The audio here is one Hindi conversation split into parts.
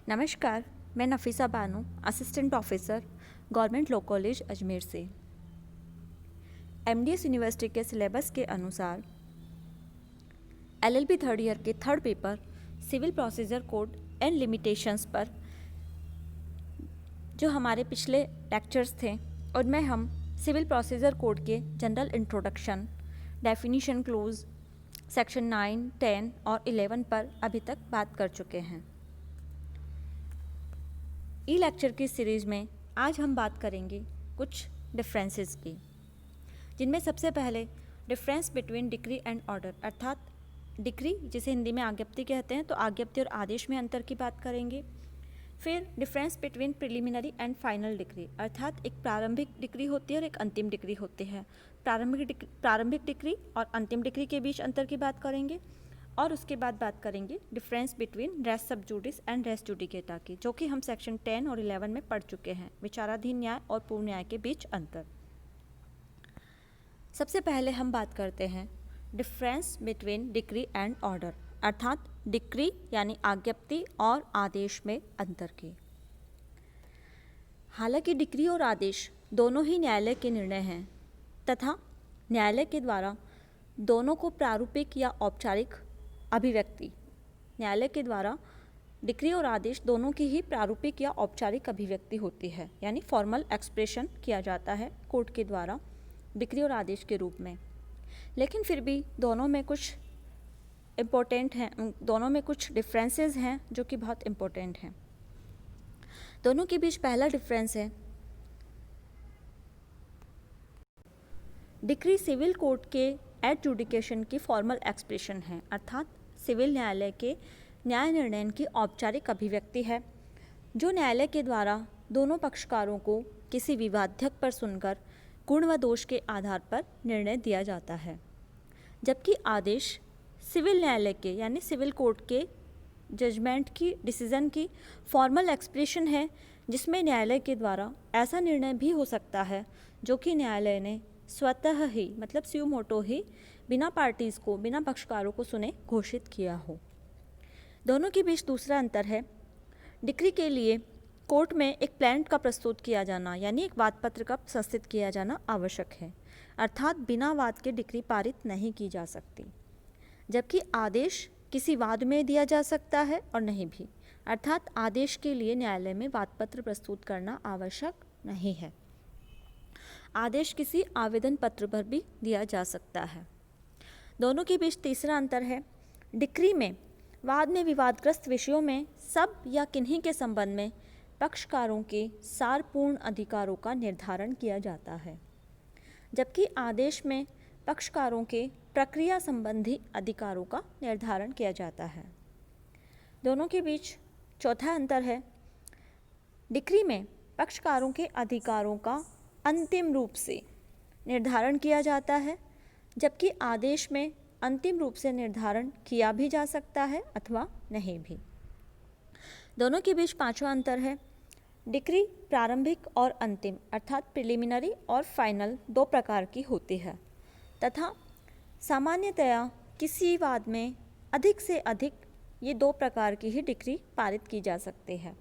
नमस्कार, मैं Nafisa Bano, assistant professor, government law college Ajmer से। एमडीएस यूनिवर्सिटी के सिलेबस के अनुसार एलएलबी थर्ड ईयर के third paper civil procedure code and limitations पर जो हमारे पिछले लेक्चर्स थे उनमें हम सिविल प्रोसीजर कोड के general introduction, definition clause, section 9, 10 और 11 पर अभी तक बात कर चुके हैं। ई लेक्चर की सीरीज़ में आज हम बात करेंगे कुछ डिफरेंसेस की, जिनमें सबसे पहले difference between decree and order, अर्थात डिक्री जिसे हिंदी में आज्ञप्ति कहते हैं, तो आज्ञप्ति और आदेश में अंतर की बात करेंगे। फिर difference between preliminary and final decree, अर्थात एक प्रारंभिक डिक्री होती है और एक अंतिम डिक्री होती है। प्रारंभिक डिक्री और अंतिम डिक्री के बीच अंतर की बात करेंगे और उसके बाद बात करेंगे डिफरेंस बिटवीन रेस सब जुडिस एंड रेस जुडिकेटा की, जो कि हम सेक्शन 10 और 11 में पढ़ चुके हैं, विचाराधीन न्याय और पूर्ण न्याय के बीच अंतर। सबसे पहले हम बात करते हैं difference between decree and order, अर्थात डिक्री यानी आज्ञप्ति और आदेश में अंतर की। हालांकि डिक्री और आदेश दोनों ही न्यायालय के निर्णय हैं तथा न्यायालय के द्वारा दोनों को प्रारूपिक या औपचारिक अभिव्यक्ति, न्यायालय के द्वारा डिक्री और आदेश दोनों की ही प्रारूपिक या औपचारिक अभिव्यक्ति होती है, यानी फॉर्मल एक्सप्रेशन किया जाता है कोर्ट के द्वारा डिक्री और आदेश के रूप में। लेकिन फिर भी दोनों में कुछ इम्पोर्टेंट हैं, दोनों में कुछ डिफरेंसेस हैं जो कि बहुत इम्पोर्टेंट हैं। दोनों के बीच पहला डिफरेंस है, डिक्री सिविल कोर्ट के एडजुडिकेशन की फॉर्मल एक्सप्रेशन है, अर्थात सिविल न्यायालय के न्याय निर्णय की औपचारिक अभिव्यक्ति है, जो न्यायालय के द्वारा दोनों पक्षकारों को किसी विवाद्यक पर सुनकर गुण व दोष के आधार पर निर्णय दिया जाता है। जबकि आदेश सिविल न्यायालय के यानी सिविल कोर्ट के जजमेंट की, डिसीजन की फॉर्मल एक्सप्रेशन है, जिसमें न्यायालय के द्वारा ऐसा निर्णय भी हो सकता है जो कि न्यायालय ने स्वतः ही, मतलब स्यू मोटो ही, बिना पार्टीज़ को, बिना पक्षकारों को सुने घोषित किया हो। दोनों के बीच दूसरा अंतर है, डिक्री के लिए कोर्ट में एक प्लांट का प्रस्तुत किया जाना, यानी एक वाद पत्र का संस्थित किया जाना आवश्यक है, अर्थात बिना वाद के डिक्री पारित नहीं की जा सकती। जबकि आदेश किसी वाद में दिया जा सकता है और नहीं भी, अर्थात आदेश के लिए न्यायालय में वाद पत्र प्रस्तुत करना आवश्यक नहीं है। आदेश किसी आवेदन पत्र पर भी दिया जा सकता है। दोनों के बीच तीसरा अंतर है, डिक्री में वाद में विवादग्रस्त विषयों में सब या किन्हीं के संबंध में पक्षकारों के सारपूर्ण अधिकारों का निर्धारण किया जाता है, जबकि आदेश में पक्षकारों के प्रक्रिया संबंधी अधिकारों का निर्धारण किया जाता है। दोनों के बीच चौथा अंतर है, डिक्री में पक्षकारों के अधिकारों का अंतिम रूप से निर्धारण किया जाता है, जबकि आदेश में अंतिम रूप से निर्धारण किया भी जा सकता है अथवा नहीं भी। दोनों के बीच पांचवा अंतर है, डिक्री प्रारंभिक और अंतिम, अर्थात प्रिलिमिनरी और फाइनल दो प्रकार की होती है तथा सामान्यतया किसी वाद में अधिक से अधिक ये दो प्रकार की ही डिक्री पारित की जा सकती है,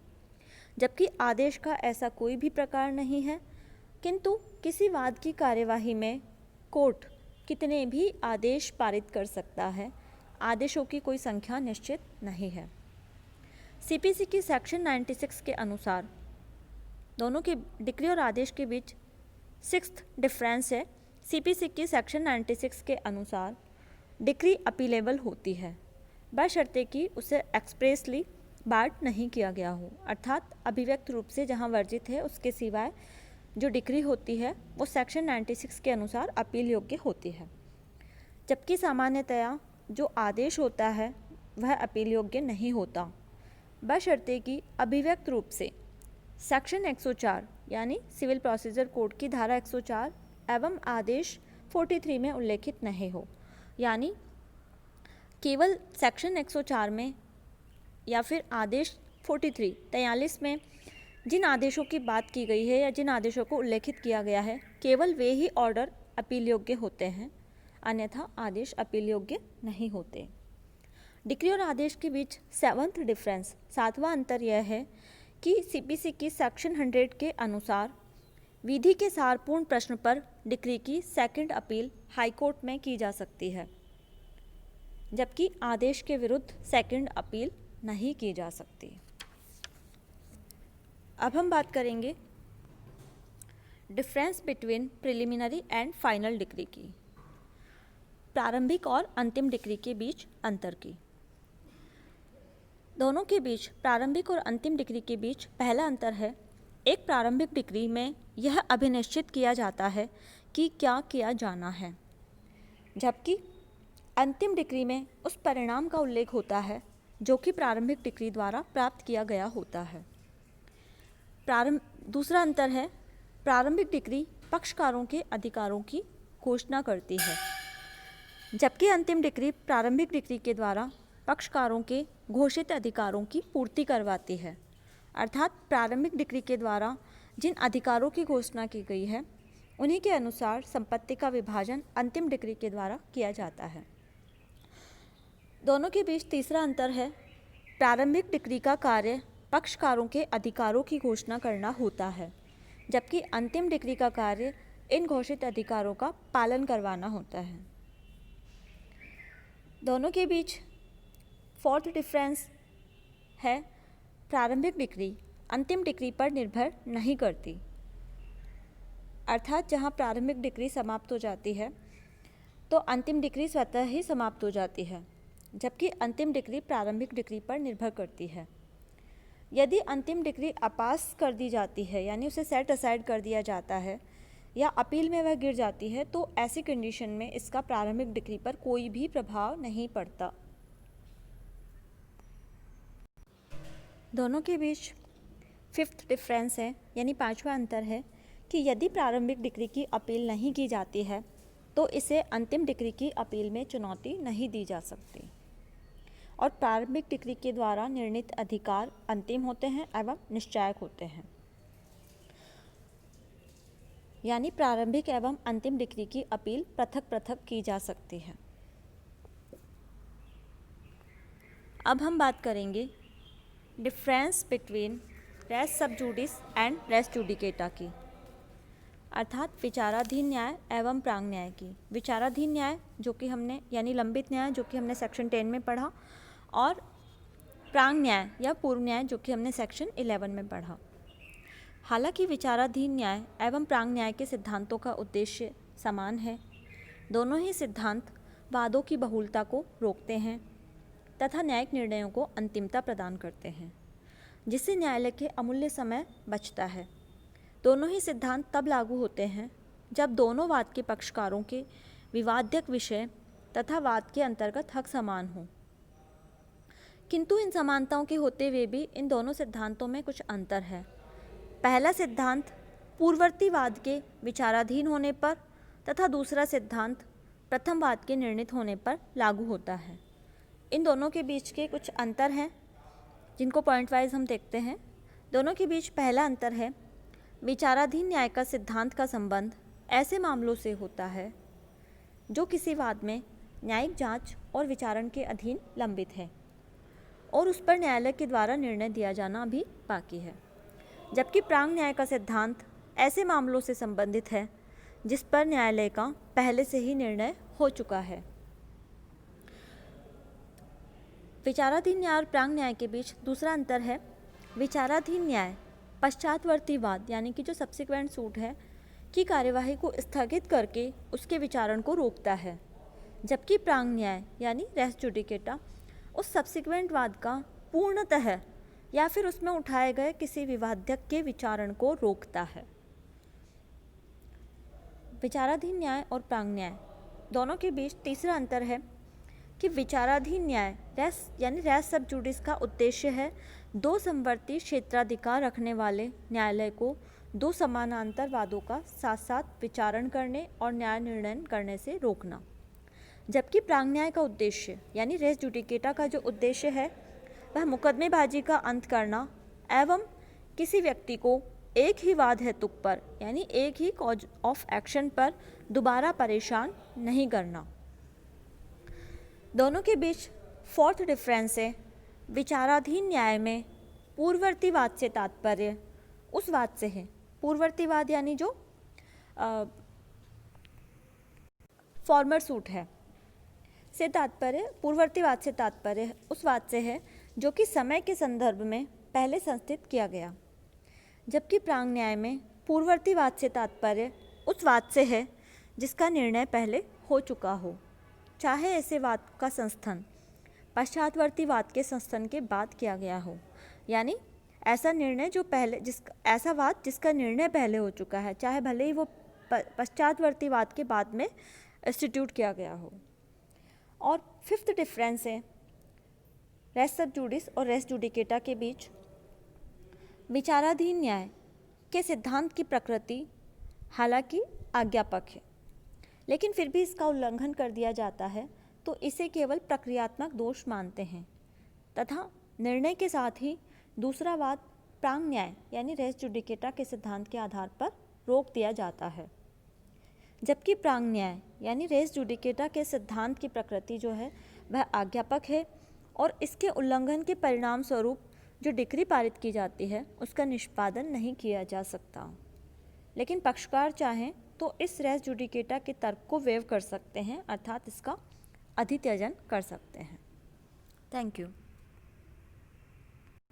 जबकि आदेश का ऐसा कोई भी प्रकार नहीं है। किंतु किसी वाद की कार्यवाही में कोर्ट कितने भी आदेश पारित कर सकता है, आदेशों की कोई संख्या निश्चित नहीं है। सीपीसी की सेक्शन 96 के अनुसार दोनों के डिक्री और आदेश के बीच सिक्स्थ डिफरेंस है, सीपीसी की सेक्शन 96 के अनुसार डिक्री अपीलेबल होती है, बशर्ते कि उसे एक्सप्रेसली बार्ड नहीं किया गया हो, अर्थात अभिव्यक्त रूप से जहां वर्जित है उसके सिवाय जो डिक्री होती है वो सेक्शन 96 के अनुसार अपील योग्य होती है। जबकि सामान्यतया जो आदेश होता है वह अपील योग्य नहीं होता, बशर्ते कि अभिव्यक्त रूप से सेक्शन 104 यानी सिविल प्रोसीजर कोड की धारा 104 एवं आदेश 43 में उल्लेखित नहीं हो, यानी केवल सेक्शन 104 में या फिर आदेश 43 में जिन आदेशों की बात की गई है या जिन आदेशों को उल्लेखित किया गया है, केवल वे ही ऑर्डर अपील योग्य होते हैं, अन्यथा आदेश अपील योग्य नहीं होते। डिक्री और आदेश के बीच सेवंथ डिफरेंस, सातवां अंतर यह है कि सीपीसी की सेक्शन 100 के अनुसार विधि के सारपूर्ण प्रश्न पर डिक्री की सेकंड अपील हाईकोर्ट में की जा सकती है, जबकि आदेश के विरुद्ध सेकंड अपील नहीं की जा सकती। अब हम बात करेंगे difference between preliminary and final decree की, प्रारंभिक और अंतिम डिक्री के बीच अंतर की। दोनों के बीच, प्रारंभिक और अंतिम डिक्री के बीच पहला अंतर है, एक प्रारंभिक डिक्री में यह अभिनिश्चित किया जाता है कि क्या किया जाना है, जबकि अंतिम डिक्री में उस परिणाम का उल्लेख होता है जो कि प्रारंभिक डिक्री द्वारा प्राप्त किया गया होता है। दूसरा अंतर है, प्रारंभिक डिक्री पक्षकारों के अधिकारों की घोषणा करती है, जबकि अंतिम डिक्री प्रारंभिक डिक्री के द्वारा पक्षकारों के घोषित अधिकारों की पूर्ति करवाती है। अर्थात प्रारंभिक डिक्री के द्वारा जिन अधिकारों की घोषणा की गई है उन्हीं के अनुसार संपत्ति का विभाजन अंतिम डिक्री के द्वारा किया जाता है। दोनों के बीच तीसरा अंतर है, प्रारंभिक डिक्री का कार्य पक्षकारों के अधिकारों की घोषणा करना होता है, जबकि अंतिम डिक्री का कार्य इन घोषित अधिकारों का पालन करवाना होता है। दोनों के बीच फोर्थ डिफरेंस है, प्रारंभिक डिक्री अंतिम डिक्री पर निर्भर नहीं करती। अर्थात जहां प्रारंभिक डिक्री समाप्त हो जाती है तो अंतिम डिक्री स्वतः ही समाप्त हो जाती है, जबकि अंतिम डिक्री प्रारंभिक डिक्री पर निर्भर करती है। यदि अंतिम डिक्री अपास कर दी जाती है, यानी उसे सेट असाइड कर दिया जाता है या अपील में वह गिर जाती है, तो ऐसी कंडीशन में इसका प्रारंभिक डिक्री पर कोई भी प्रभाव नहीं पड़ता। दोनों के बीच फिफ्थ डिफरेंस है, यानी पांचवा अंतर है कि यदि प्रारंभिक डिक्री की अपील नहीं की जाती है तो इसे अंतिम डिक्री की अपील में चुनौती नहीं दी जा सकती, और प्रारंभिक डिक्री के द्वारा निर्णीत अधिकार अंतिम होते हैं एवं निश्चायक होते हैं। यानी प्रारंभिक एवं अंतिम डिक्री की अपील पृथक पृथक की जा सकती है। अब हम बात करेंगे डिफरेंस बिटवीन रेस सब जुडिस एंड रेस जुडिकेटा की, अर्थात विचाराधीन न्याय एवं प्रांग न्याय की। विचाराधीन न्याय जो कि हमने, यानी लंबित न्याय जो कि हमने सेक्शन 10 में पढ़ा, और प्रांग न्याय या पूर्व न्याय जो कि हमने सेक्शन 11 में पढ़ा। हालांकि विचाराधीन न्याय एवं प्रांग न्याय के सिद्धांतों का उद्देश्य समान है। दोनों ही सिद्धांत वादों की बहुलता को रोकते हैं तथा न्यायिक निर्णयों को अंतिमता प्रदान करते हैं, जिससे न्यायालय के अमूल्य समय बचता है। दोनों ही सिद्धांत तब लागू होते हैं जब दोनों वाद के पक्षकारों के विवाद्यक विषय तथा वाद के अंतर्गत हक समान हो। किंतु इन समानताओं के होते हुए भी इन दोनों सिद्धांतों में कुछ अंतर है। पहला सिद्धांत पूर्ववर्ती वाद के विचाराधीन होने पर तथा दूसरा सिद्धांत प्रथम वाद के निर्णीत होने पर लागू होता है। इन दोनों के बीच के कुछ अंतर हैं जिनको पॉइंट वाइज हम देखते हैं। दोनों के बीच पहला अंतर है, विचाराधीन न्याय का सिद्धांत का संबंध ऐसे मामलों से होता है जो किसी वाद में न्यायिक जांच और विचारण के अधीन लंबित है और उस पर न्यायालय के द्वारा निर्णय दिया जाना अभी बाकी है, जबकि प्रांग न्याय का सिद्धांत ऐसे मामलों से संबंधित है जिस पर न्यायालय का पहले से ही निर्णय हो चुका है। विचाराधीन न्याय और प्रांग न्याय के बीच दूसरा अंतर है, विचाराधीन न्याय पश्चातवर्ती वाद यानी कि जो सब्सिक्वेंट सूट है की कार्यवाही को स्थगित करके उसके विचारण को रोकता है, जबकि प्रांग न्याय यानी रेस जुडिकेटा उस सब्सिक्वेंट वाद का पूर्णतः या फिर उसमें उठाए गए किसी विवादक के विचारण को रोकता है। विचाराधीन न्याय और प्रांग न्याय दोनों के बीच तीसरा अंतर है कि विचाराधीन न्याय रेस सब जुडिस का उद्देश्य है दो समवर्ती क्षेत्राधिकार रखने वाले न्यायालय को दो समानांतर वादों का साथ साथ विचारण करने और न्याय निर्णय करने से रोकना, जबकि प्रांग न्याय का उद्देश्य यानी रेस जुडिकेटा का जो उद्देश्य है वह मुकदमेबाजी का अंत करना एवं किसी व्यक्ति को एक ही वाद हेतु पर यानी एक ही कॉज ऑफ एक्शन पर दोबारा परेशान नहीं करना। दोनों के बीच फोर्थ डिफरेंस है, विचाराधीन न्याय में पूर्ववर्ती वाद से तात्पर्य उस वाद से है, पूर्ववर्ती वाद यानी जो फॉर्मर सूट है, से तात्पर्य पूर्ववर्ती वाद से तात्पर्य उस वाद से है जो कि समय के संदर्भ में पहले संस्थित किया गया, जबकि प्रांग न्याय में पूर्ववर्ती वाद से तात्पर्य उस वाद से है जिसका निर्णय पहले हो चुका हो, चाहे ऐसे वाद का संस्थान पश्चातवर्ती वाद के संस्थान के बाद किया गया हो। यानी ऐसा निर्णय जो पहले ऐसा वाद जिसका निर्णय पहले हो चुका है, चाहे भले ही वो पश्चातवर्ती वाद के बाद में इंस्टीट्यूट किया गया हो। और फिफ्थ डिफरेंस है रेस सब जुडिस और रेस जुडिकेटा के बीच। विचाराधीन न्याय के सिद्धांत की प्रकृति हालांकि आज्ञापक है, लेकिन फिर भी इसका उल्लंघन कर दिया जाता है तो इसे केवल प्रक्रियात्मक दोष मानते हैं तथा निर्णय के साथ ही दूसरा वाद प्रांग न्याय यानी रेस जुडिकेटा के सिद्धांत के आधार पर रोक दिया जाता है, जबकि प्रांग न्याय यानी रेस जुडिकेटा के सिद्धांत की प्रकृति जो है वह आज्ञापक है और इसके उल्लंघन के परिणाम स्वरूप जो डिक्री पारित की जाती है उसका निष्पादन नहीं किया जा सकता। लेकिन पक्षकार चाहें तो इस रेस जुडिकेटा के तर्क को वेव कर सकते हैं, अर्थात इसका अधित्यजन कर सकते हैं। Thank you.